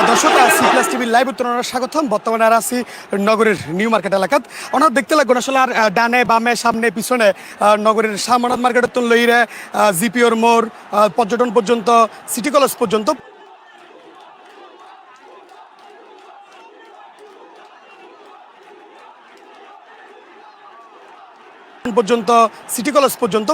দর্শক C plus টিভির live উত্তরণের স্বাগতম। বর্তমানে আর আছি নগরের নিউ মার্কেট এলাকাত। ওনারা দেখতে লাগবেন আসলে আর ডানে বামে সামনে পিছনে নগরের শাহমানাদ মার্কেটের তো লইরে জিপিওর মোড় পর্যটন পর্যন্ত সিটি কলেজ পর্যন্ত সিটি কলেজ পর্যন্ত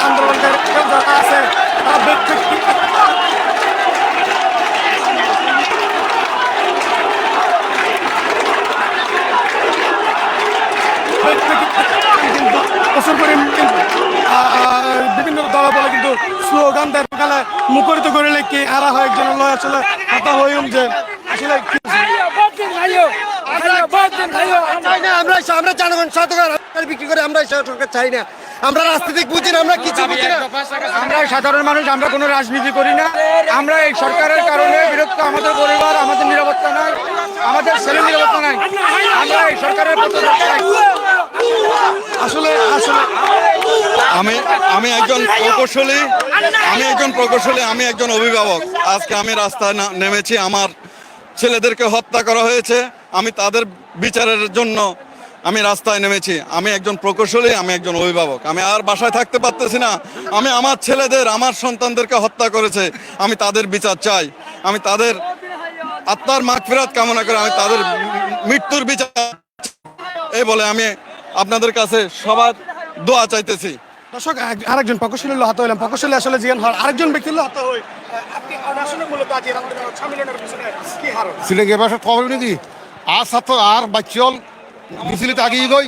আন্দোলনকারী যারা আছে প্রচুর পরিমাণ বিভিন্ন দল বলে কিন্তু স্লোগান দেয় সকালে মুখরিত করে কি আরা হয় একজন লয় আসলে কথা হইম যে আসলে আমরা জনগণ সরকার বিক্রি করে আমরা সরকার চাই না। আমরা রাজনীতি বুঝি না, আমরা কিছু বুঝি না। আমরা সাধারণ মানুষ, আমরা কোনো রাজনীতি করি না। আমরা এই সরকারের কারণে বিরক্ত। আমাদের পরিবার, আমাদের নিরাপত্তা নাই, আমাদের ছেলে নিরাপত্তা নাই। আমরা এই সরকারের আসলে আসলে আমি আমি একজন প্রকৌশলী আমি একজন অভিভাবক। আজকে আমি রাস্তায় নেমেছি। আমার ছেলেদেরকে হত্যা করা হয়েছে, আমি তাদের বিচারের জন্য আমি রাস্তায় নেমেছি। আমি একজন প্রকৌশলী, আমি একজন অভিভাবক। আমি আর বাসায় থাকতে পারতেছি না। আমি আমার ছেলেদের, আমার সন্তানদেরকে হত্যা করেছে, আমি তাদের বিচার চাই। আমি তাদের আত্মার মাগফিরাত কামনা করে আমি তাদের মৃত্যুর বিচার এই বলে আমি আপনাদের কাছে সবার দোয়া চাইতেছি। দর্শক আরেকজন প্রকৌশলী হাত হইলাম। প্রকৌশলী আসলে জিয়ান হওয়ার আরেকজন ব্যক্তি হাত হই সিলেঙ্গে বাসা খবর নাকি আর ছাত্র আর বাচ্চল মিছিলিতে আগিয়ে গই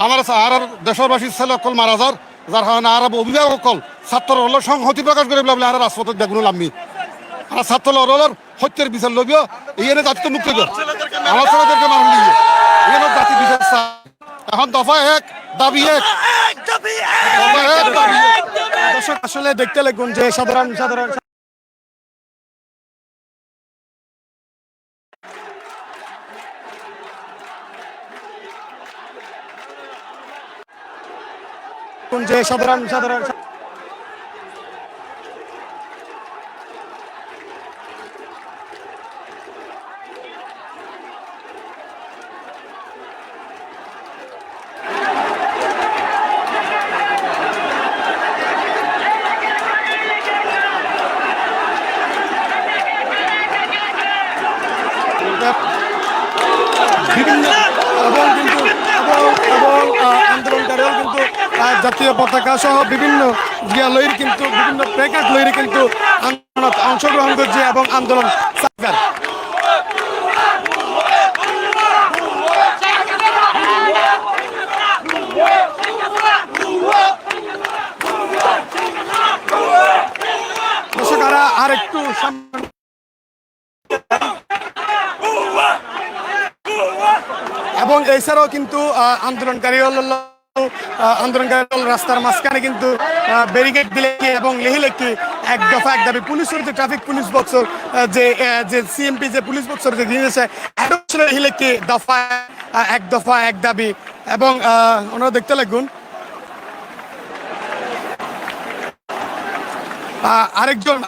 আমার আর দেশবাসীর ছেলে অকল মারা যার যার কারণে আর অভিভাবক অকল ছাত্র হল সংহতি প্রকাশ করে বলে আর রাজপথে দেখুন আমি আর ছাত্র হলর হত্যের বিচার লবিও এনে জাতিকে মুক্ত দিব। আমার ছেলেদেরকে মারণ দিয়ে এনে জাতি বিচার এখন দফা এক দাবি এক। দর্শক আসলে দেখতে লাগুন যে সাধারণ সাধারণ বিভিন্ন এবং কিন্তু এবং আন্দোলনকারীও কিন্তু জাতীয় পতাকা সহ বিভিন্ন লইর কিন্তু বিভিন্ন প্রেকার্ড লইরে কিন্তু আন্দোলন অংশগ্রহণ করছে এবং আন্দোলন সাফার দর্শকরা আর একটু এবং এছাড়াও কিন্তু আন্দোলনকারী রাস্তার মাঝখানে কিন্তু ব্যারিকেড দিলে এবং লেহিলেখি এক দফা এক দাবি পুলিশের যে ট্রাফিক পুলিশ বক্সর যে সিএমপি যে পুলিশ বক্সর যে দিয়েছে লেহিলেখি দফা এক দাবি এবং ওনারা দেখতে লাগুন আরেকজন